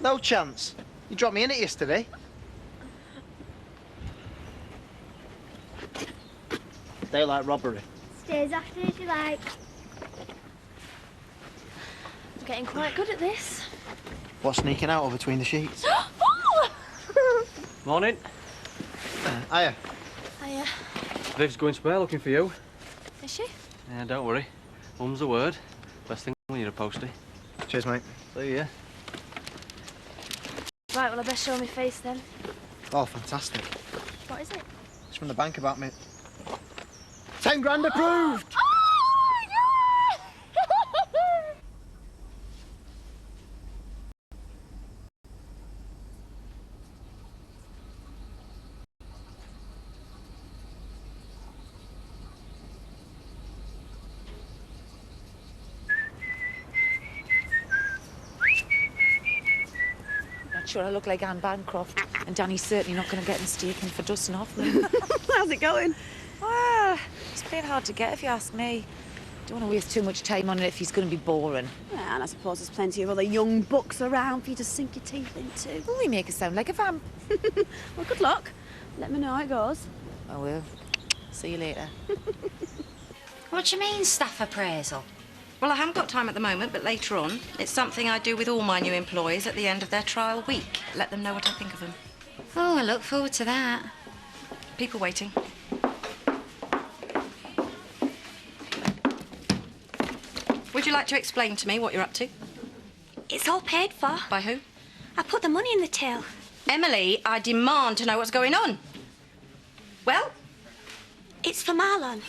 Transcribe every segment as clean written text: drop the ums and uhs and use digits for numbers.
No chance. You dropped me in it yesterday. Daylight robbery. Stay as often as you like. I'm getting quite good at this. What's sneaking out or between the sheets? Morning. Hiya. Hiya. Viv's going to bed looking for you. Is she? Yeah, don't worry. Mum's a word. Best thing when you're a postie. Cheers, mate. See ya. Right, well, I best show my face then. Oh, fantastic. What is it? It's from the bank about me. 10 grand approved! Sure, I look like Anne Bancroft, and Danny's certainly not going to get mistaken for Dustin Hoffman. How's it going? Ah, it's playing hard to get, if you ask me. Don't want to waste too much time on it if he's going to be boring. Yeah, and I suppose there's plenty of other young bucks around for you to sink your teeth into. Well, we make us sound like a vamp. Well, good luck. Let me know how it goes. I will. See you later. What do you mean, staff appraisal? Well, I haven't got time at the moment, but later on. It's something I do with all my new employees at the end of their trial week. Let them know what I think of them. Oh, I look forward to that. People waiting. Would you like to explain to me what you're up to? It's all paid for. By who? I put the money in the till. Emily, I demand to know what's going on. Well? It's for Marlon.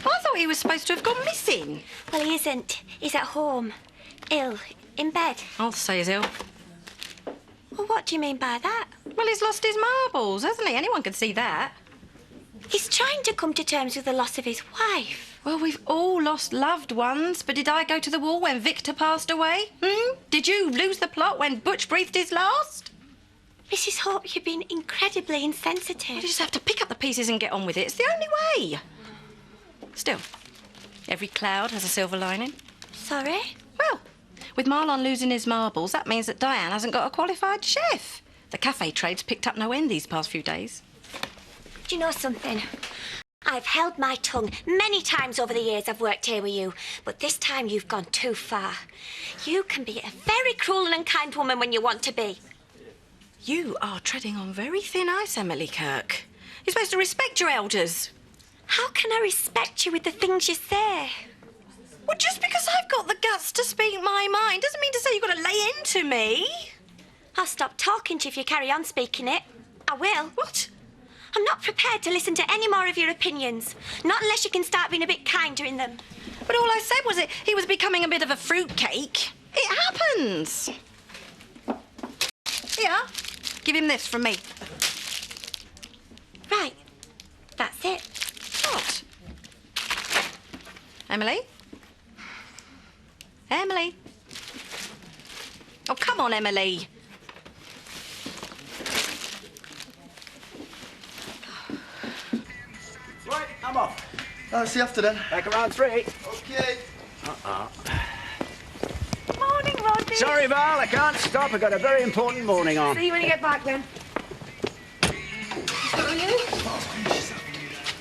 I thought he was supposed to have gone missing. Well, he isn't. He's at home. Ill. In bed. I'll say he's ill. Well, what do you mean by that? Well, he's lost his marbles, hasn't he? Anyone can see that. He's trying to come to terms with the loss of his wife. Well, we've all lost loved ones, but did I go to the wall when Victor passed away? Did you lose the plot when Butch breathed his last? Mrs. Hope, you've been incredibly insensitive. You just have to pick up the pieces and get on with it. It's the only way. Still, every cloud has a silver lining. Sorry? Well, with Marlon losing his marbles, that means that Diane hasn't got a qualified chef. The cafe trade's picked up no end these past few days. Do you know something? I've held my tongue many times over the years I've worked here with you, but this time you've gone too far. You can be a very cruel and unkind woman when you want to be. You are treading on very thin ice, Emily Kirk. You're supposed to respect your elders. How can I respect you with the things you say? Well, just because I've got the guts to speak my mind doesn't mean to say you've got to lay into me. I'll stop talking to you if you carry on speaking it. I will. What? I'm not prepared to listen to any more of your opinions. Not unless you can start being a bit kinder in them. But all I said was that he was becoming a bit of a fruitcake. It happens. Here, give him this from me. Right. That's it. What? Emily? Emily? Oh, come on, Emily. Right, I'm off. See you after then. Back around 3. Okay. Morning, Rodney. Sorry, Val, I can't stop. I've got a very important morning on. See you when you get back, then. Are you?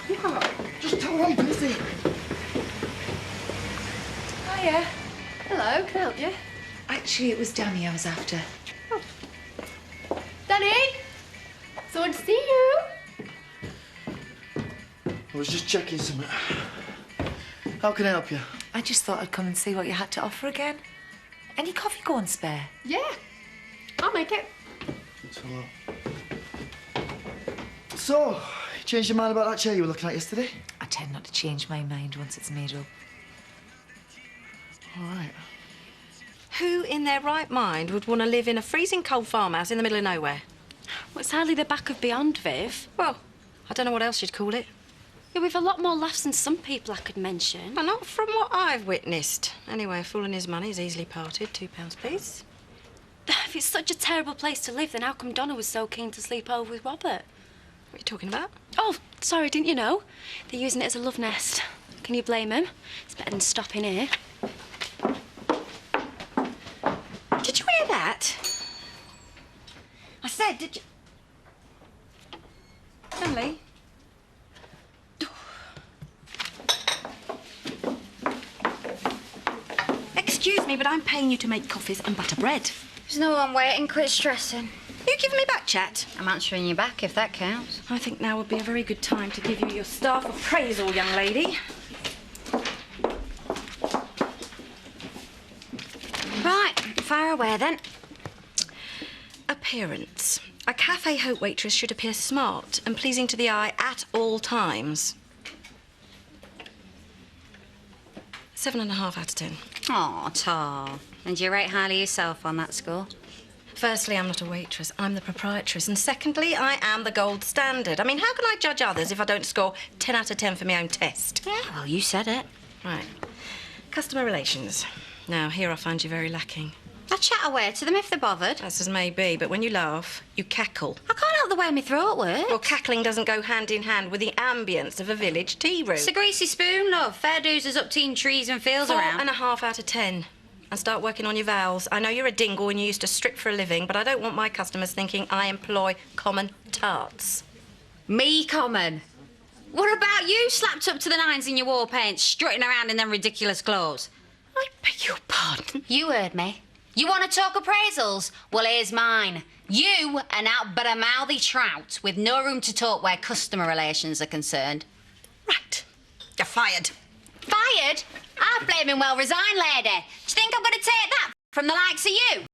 Yeah, just tell her I'm busy. Hiya. Hello, can I help you? Actually, it was Danny I was after. Danny? Someone to see you. I was just checking something. How can I help you? I just thought I'd come and see what you had to offer again. Any coffee going spare? Yeah, I'll make it. Thanks a lot. So, you changed your mind about that chair you were looking at yesterday? I tend not to change my mind once it's made up. All right. Who in their right mind would want to live in a freezing cold farmhouse in the middle of nowhere? Well, it's hardly the back of Beyond, Viv. Well, I don't know what else you'd call it. Yeah, we've a lot more laughs than some people I could mention. Well, not from what I've witnessed. Anyway, a fool and his money is easily parted. £2, please. If it's such a terrible place to live, then how come Donna was so keen to sleep over with Robert? What are you talking about? Oh, sorry, didn't you know? They're using it as a love nest. Can you blame him? It's better than stopping here. Did you hear that? excuse me, but I'm paying you to make coffees and butter bread. There's no one waiting. Quit stressing. You giving me back, chat? I'm answering you back, if that counts. I think now would be a very good time to give you your staff appraisal, young lady. Right, fire away then. Appearance. A cafe haute waitress should appear smart and pleasing to the eye at all times. 7.5 out of 10. Aw, Tar. And do you rate highly yourself on that score? Firstly, I'm not a waitress, I'm the proprietress. And secondly, I am the gold standard. I mean, how can I judge others if I don't score 10 out of 10 for my own test? Yeah, well, you said it. Right. Customer relations. Now, here I find you very lacking. I chat away to them if they're bothered. That's as may be, but when you laugh, you cackle. I can't help the way my throat works. Well, cackling doesn't go hand in hand with the ambience of a village tea room. It's a greasy spoon, love. Fair dues is up teen trees and fields around. 4.5 out of 10. And start working on your vowels. I know you're a dingle and you used to strip for a living, but I don't want my customers thinking I employ common tarts. Me common. What about you slapped up to the nines in your war paint, strutting around in them ridiculous clothes? I beg your pardon? You heard me. You want to talk appraisals? Well, here's mine. You are now but a mouthy trout with no room to talk where customer relations are concerned. Right. You're fired. Fired? I flaming well resigned, lady. Do you think I'm going to take that from the likes of you?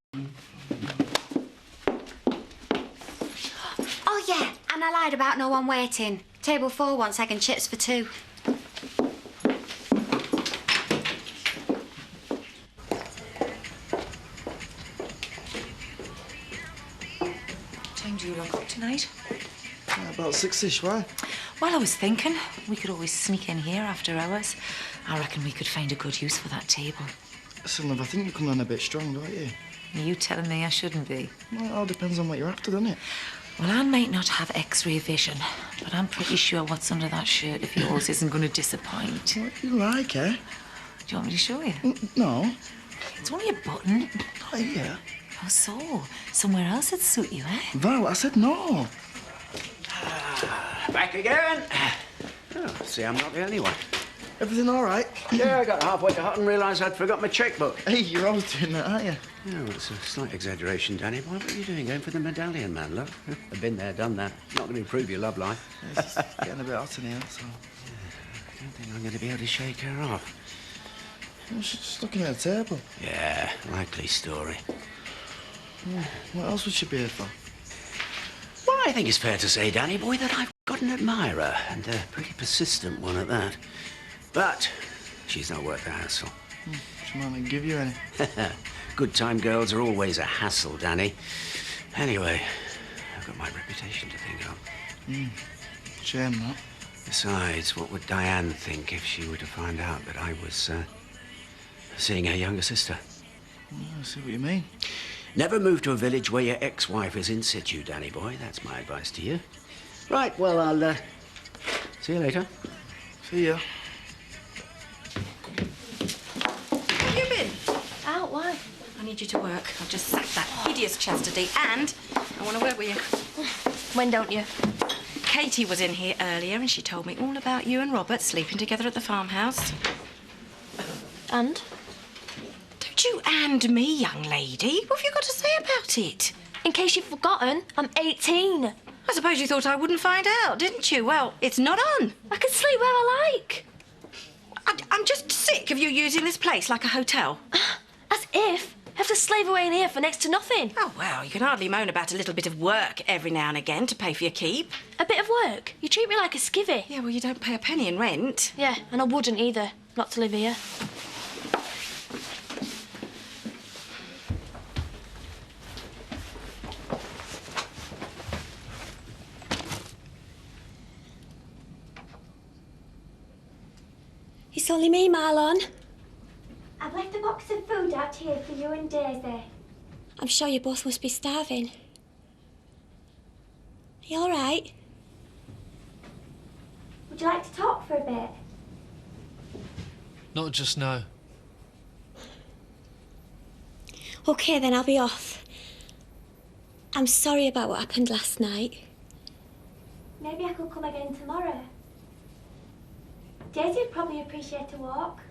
Oh, yeah, and I lied about no one waiting. Table 4 wants egg and chips for 2. What time do you lock up tonight? About 6-ish, why? Well, I was thinking we could always sneak in here after hours. I reckon we could find a good use for that table. Listen, love, I think you're coming on a bit strong, don't you? Are you telling me I shouldn't be? Well, it all depends on what you're after, doesn't it? Well, I might not have X-ray vision, but I'm pretty sure what's under that shirt of yours isn't going to disappoint. What you like, eh? Do you want me to show you? No. It's only a button. Not here. Oh, so somewhere else would suit you, eh? Val, I said no. Back again. Oh, see, I'm not the only one. Everything all right? Yeah, I got halfway to hot and realised I'd forgot my checkbook. Hey, you're always doing that, aren't you? Yeah, well, it's a slight exaggeration, Danny. What are you doing going for the medallion, man, love? I've been there, done that. Not going to improve your love life. Yeah, it's just getting a bit hot in here, so... I don't think I'm going to be able to shake her off. She's just looking at the table. Yeah, likely story. What else would she be here for? Well, I think it's fair to say, Danny boy, that I've got an admirer, and a pretty persistent one at that. But she's not worth the hassle. She might not give you any. Good time girls are always a hassle, Danny. Anyway, I've got my reputation to think of. Shame, that. Besides, what would Diane think if she were to find out that I was seeing her younger sister? I see what you mean. Never move to a village where your ex-wife is in situ, Danny boy. That's my advice to you. Right, well, I'll see you later. See ya. Where have you been? Out, why? I need you to work. I've just sacked that hideous chastity and I want to work with you. When don't you? Katie was in here earlier and she told me all about you and Robert sleeping together at the farmhouse. And? Don't you and me, young lady. What have you got to say about it? In case you've forgotten, I'm 18. I suppose you thought I wouldn't find out, didn't you? Well, it's not on. I can sleep where I like. I'm just sick of you using this place like a hotel. As if I have to slave away in here for next to nothing. Oh, well, you can hardly moan about a little bit of work every now and again to pay for your keep. A bit of work? You treat me like a skivvy. Yeah, well, you don't pay a penny in rent. Yeah, and I wouldn't either, not to live here. It's only me, Marlon. I've left a box of food out here for you and Daisy. I'm sure you both must be starving. Are you all right? Would you like to talk for a bit? Not just now. OK, then I'll be off. I'm sorry about what happened last night. Maybe I could come again tomorrow. Daisy would probably appreciate a walk.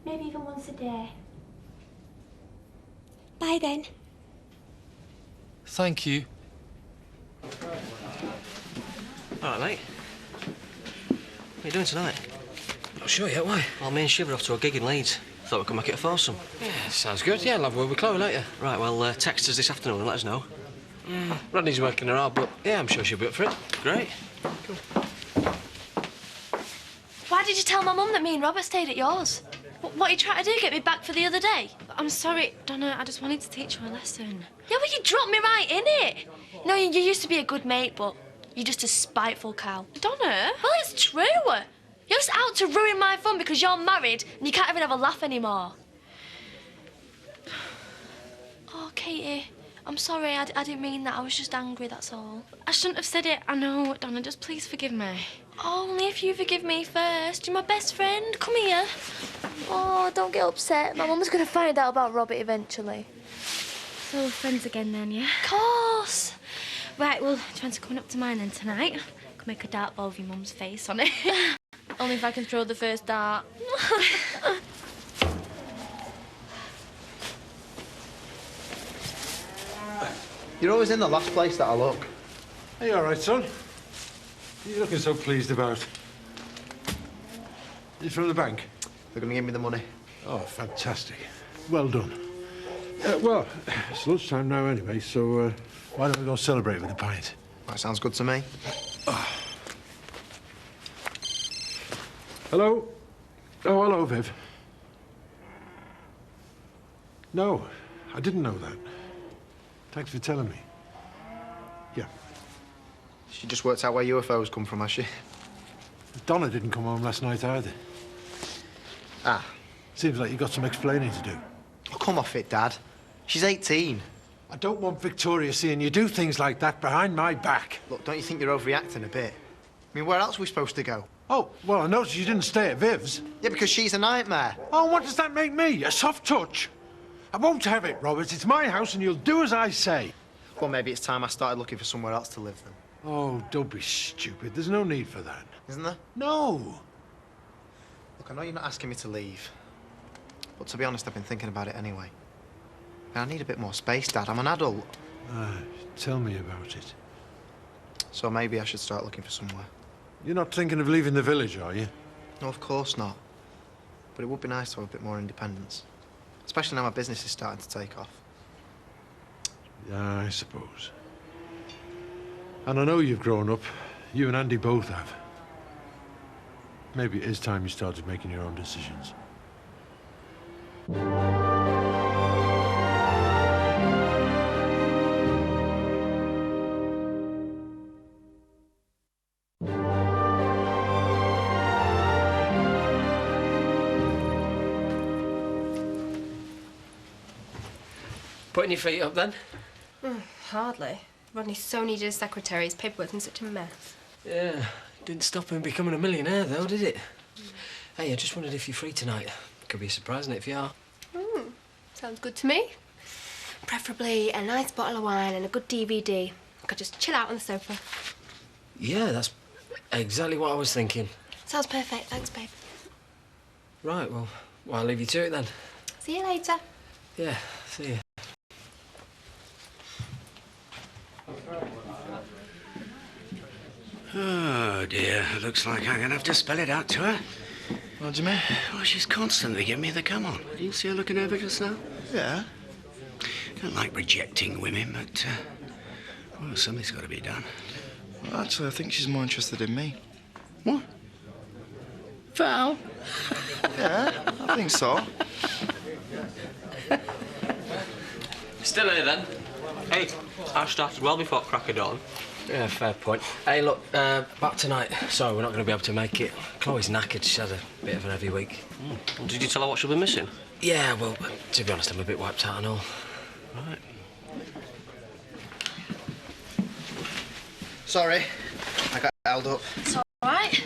Maybe even once a day. Bye then. Thank you. All right, mate. What are you doing tonight? Not sure yet, why? Well, me and Shiv are off to a gig in Leeds. Thought we could make it a foursome. Yeah, sounds good. Yeah, I'll have a word with Chloe later. Right, well, text us this afternoon and let us know. Rodney's working her hard, but yeah, I'm sure she'll be up for it. Great. Why did you tell my mum that me and Robert stayed at yours? What are you trying to do, get me back for the other day? I'm sorry, Donna. I just wanted to teach you a lesson. Yeah, well, you dropped me right in it. No, you used to be a good mate, but you're just a spiteful cow. Donna? Well, it's true. You're just out to ruin my fun because you're married and you can't even have a laugh anymore. Oh, Katie, I'm sorry. I didn't mean that. I was just angry, that's all. I shouldn't have said it. I know, Donna. Just please forgive me. Only if you forgive me first. You're my best friend. Come here. Oh, don't get upset. My mum's going to find out about Robert eventually. So, we're friends again then, yeah? Of course. Right, well, do you want to come up to mine then tonight? Can make a dart ball with your mum's face on it. Only if I can throw the first dart. You're always in the last place that I look. Are you all right, son? You're looking so pleased about. You from the bank? They're going to give me the money. Oh, fantastic. Well done. Well, it's lunchtime now anyway, so why don't we go celebrate with a pint? That sounds good to me. Oh. Hello? Oh, hello, Viv. No, I didn't know that. Thanks for telling me. Yeah. She just worked out where UFOs come from, has she? Donna didn't come home last night either. Ah. Seems like you got some explaining to do. Oh, come off it, Dad. She's 18. I don't want Victoria seeing you do things like that behind my back. Look, don't you think you're overreacting a bit? I mean, where else are we supposed to go? Oh, well, I noticed you didn't stay at Viv's. Yeah, because she's a nightmare. Oh, what does that make me? A soft touch? I won't have it, Robert. It's my house and you'll do as I say. Well, maybe it's time I started looking for somewhere else to live then. Oh, don't be stupid. There's no need for that. Isn't there? No. Look, I know you're not asking me to leave. But to be honest, I've been thinking about it anyway. I need a bit more space, Dad. I'm an adult. Tell me about it. So maybe I should start looking for somewhere. You're not thinking of leaving the village, are you? No, of course not. But it would be nice to have a bit more independence. Especially now my business is starting to take off. Yeah, I suppose. And I know you've grown up. You and Andy both have. Maybe it is time you started making your own decisions. Putting your feet up, then? Hardly. Rodney so needed a secretary. His paperwork's in such a mess. Yeah. Didn't stop him becoming a millionaire, though, did it? Hey, I just wondered if you're free tonight. Could be a surprise, innit, if you are. Sounds good to me. Preferably a nice bottle of wine and a good DVD. I could just chill out on the sofa. Yeah, that's exactly what I was thinking. Sounds perfect. Thanks, babe. Right, well, I'll leave you to it, then. See you later. Yeah, see you. Oh, dear. Looks like I'm going to have to spell it out to her. What do you mean? Well, she's constantly giving me the come on. Did you see her looking over just now? Yeah. Don't like rejecting women, but, well, something's got to be done. Well, actually, I think she's more interested in me. What? Val? Yeah, I think so. Still here, then? Hey, I started well before crack of dawn. Yeah, fair point. Hey, look, back tonight. Sorry, we're not going to be able to make it. Chloe's knackered. She's had a bit of an heavy week. Did you tell her what she'll be missing? Yeah, well, to be honest, I'm a bit wiped out and all. Right. Sorry, I got held up. It's all right.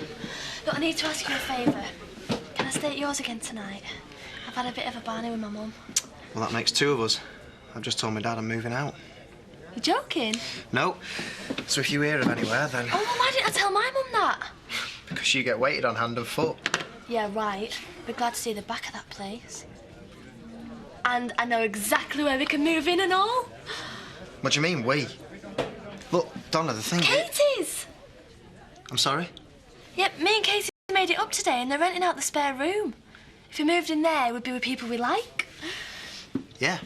Look, I need to ask you a favour. Can I stay at yours again tonight? I've had a bit of a barney with my mum. Well, that makes two of us. I've just told my dad I'm moving out. You joking? No. So if you hear of anywhere, then... Oh, well, why didn't I tell my mum that? Because you get waited on hand and foot. Yeah, right. Be glad to see the back of that place. And I know exactly where we can move in and all. What do you mean, we? Look, Donna, the thing... Katie's! I'm sorry? Yep, me and Katie made it up today and they're renting out the spare room. If we moved in there, we'd be with people we like. Yeah.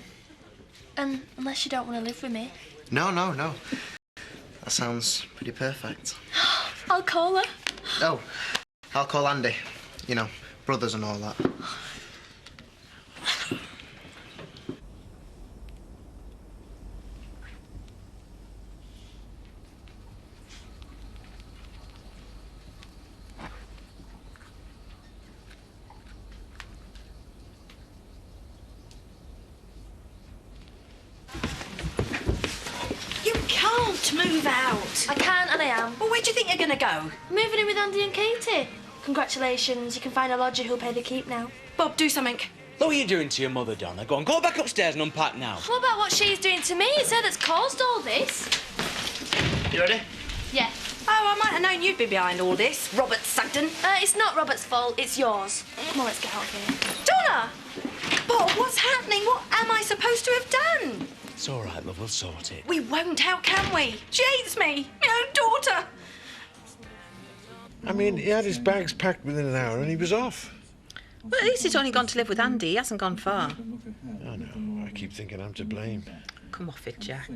Unless you don't want to live with me. No, no, no. That sounds pretty perfect. I'll call her. Oh, I'll call Andy. You know, brothers and all that. You can't move out. I can and I am. Well, where do you think you're going to go? Moving in with Andy and Katie. Congratulations, you can find a lodger who'll pay the keep now. Bob, do something. What are you doing to your mother, Donna? Go on, go back upstairs and unpack now. What about what she's doing to me? It's her that's caused all this. You ready? Yeah. Oh, I might have known you'd be behind all this, Robert Sugden. It's not Robert's fault, it's yours. Come on, let's get out of here. Donna! Bob, what's happening? What am I supposed to have done? It's all right, love, we'll sort it. We won't, how can we? She hates me, my own daughter. I mean, he had his bags packed within an hour and he was off. Well, at least he's only gone to live with Andy. He hasn't gone far. I know. I keep thinking I'm to blame. Come off it, Jack.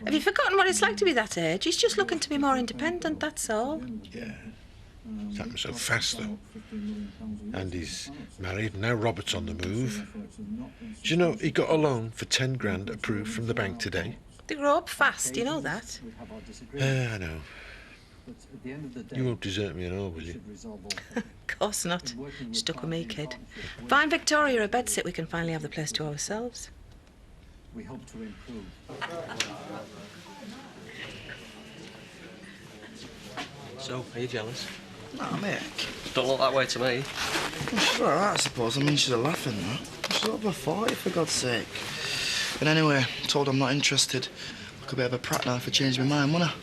Have you forgotten what it's like to be that age? He's just looking to be more independent, that's all. Yeah. It's happened so fast, though. Andy's married, and now Robert's on the move. Do you know, he got a loan for 10 grand approved from the bank today? They grow up fast, you know that? I know. You won't desert me at all, will you? Of course not. Stuck with me, kid. Find Victoria a bedsit, we can finally have the place to ourselves. We hope to improve. So, are you jealous? Nah, mate. Don't look that way to me. She's all right, I suppose. I mean, she's a laughing, though. She's over 40, for God's sake. But anyway, told I'm not interested. I could be a bit of a prat now if I change my mind, wouldn't I?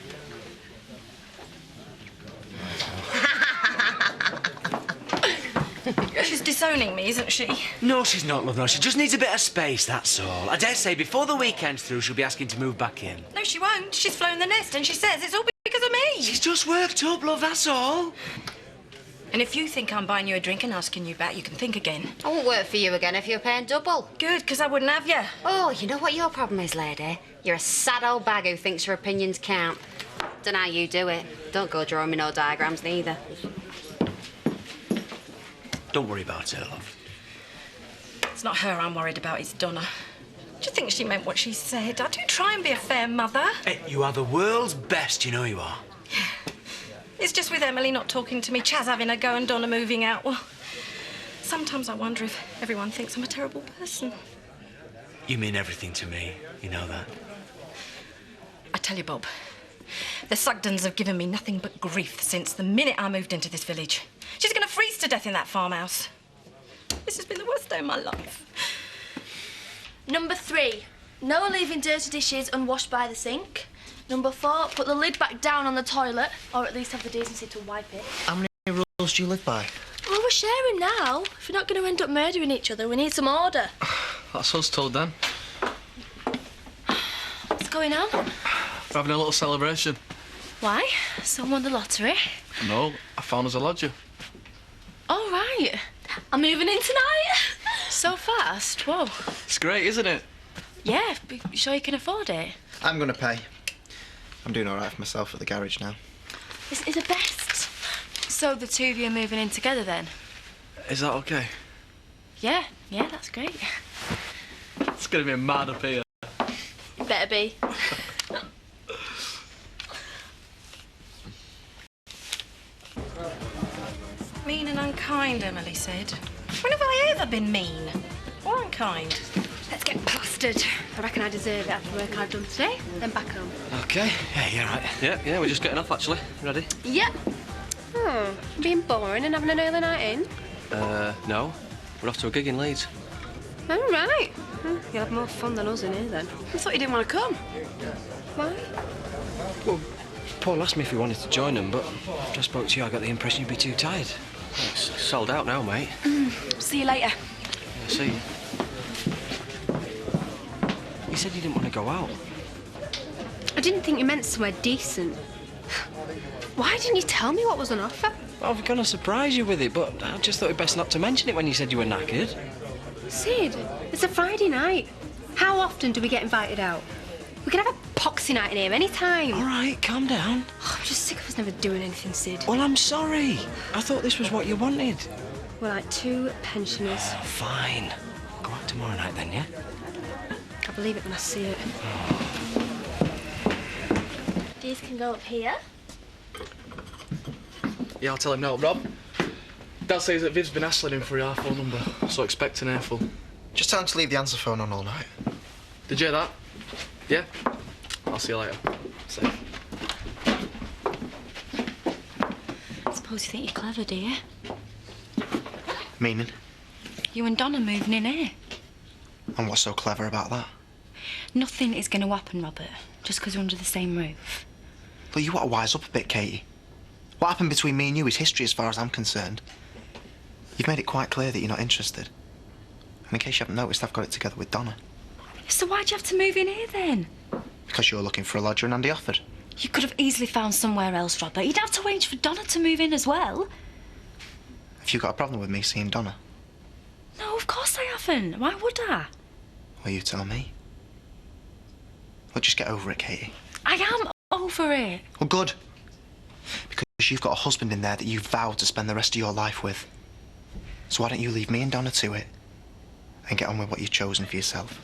She's disowning me, isn't she? No, she's not, love, no. She just needs a bit of space, that's all. I dare say before the weekend's through, she'll be asking to move back in. No, she won't. She's flown the nest and she says it's all because of me. She's just worked up, love, that's all. And if you think I'm buying you a drink and asking you back, you can think again. I won't work for you again if you're paying double. Good, because I wouldn't have you. Oh, you know what your problem is, lady? You're a sad old bag who thinks her opinions count. Don't know how you do it. Don't go drawing me no diagrams neither. Don't worry about her, love. It's not her I'm worried about, it's Donna. Do you think she meant what she said? I do try and be a fair mother. Hey, you are the world's best, you know you are. It's just with Emily not talking to me, Chaz having a go and Donna moving out. Well, sometimes I wonder if everyone thinks I'm a terrible person. You mean everything to me, you know that. I tell you, Bob, the Sugdens have given me nothing but grief since the minute I moved into this village. She's going to freeze to death in that farmhouse. This has been the worst day of my life. Number 3, no leaving dirty dishes unwashed by the sink. Number 4, put the lid back down on the toilet, or at least have the decency to wipe it. How many rules do you live by? Well, we're sharing now. If we're not going to end up murdering each other, we need some order. That's us told then. What's going on? We're having a little celebration. Why? Someone won the lottery? No, I found us a lodger. All right. I'm moving in tonight. So fast? Whoa. It's great, isn't it? Yeah, but you sure you can afford it? I'm going to pay. I'm doing all right for myself at the garage now. This is the best. So the two of you are moving in together then? Is that okay? Yeah, that's great. It's going to be mad up here. You better be. Mean and unkind, Emily said. When have I ever been mean or unkind? Let's get plastered. I reckon I deserve it after the work I've done today. Then back home. Okay, yeah, you're right. Yeah, we're just getting off, actually. Ready? Yep. Oh, being boring and having an early night in? No. We're off to a gig in Leeds. All right. You'll have more fun than us in here, then. I thought you didn't want to come. Why? Well, Paul asked me if he wanted to join them, but after I spoke to you, I got the impression you'd be too tired. It's sold out now, mate. See you later. Yeah, see you. You said you didn't want to go out. I didn't think you meant somewhere decent. Why didn't you tell me what was on offer? I was going to surprise you with it, but I just thought it best not to mention it when you said you were knackered. Sid, it's a Friday night. How often do we get invited out? We can have a poxy night in here any time. All right, calm down. Oh, I'm just sick of us never doing anything, Sid. Well, I'm sorry. I thought this was what you wanted. We're like two pensioners. Fine. Go out tomorrow night then, yeah? I'll believe it when I see it. These can go up here. Yeah, I'll tell him now. Rob, Dad says that Viv's been hassling him for our phone number, so expect an earful. Just tell him to leave the answer phone on all night. Did you hear that? Yeah? I'll see you later. Safe. I suppose you think you're clever, do you? Meaning? You and Donna moving in here. And what's so clever about that? Nothing is going to happen, Robert, just because we're under the same roof. Look, you ought to wise up a bit, Katie. What happened between me and you is history as far as I'm concerned. You've made it quite clear that you're not interested. And in case you haven't noticed, I've got it together with Donna. So why'd you have to move in here then? Because you were looking for a lodger and Andy offered. You could have easily found somewhere else, Robert. You'd have to arrange for Donna to move in as well. Have you got a problem with me seeing Donna? No, of course I haven't. Why would I? Well, you tell me. Well, just get over it, Katie. I am over it. Well, good. Because you've got a husband in there that you've vowed to spend the rest of your life with. So why don't you leave me and Donna to it and get on with what you've chosen for yourself?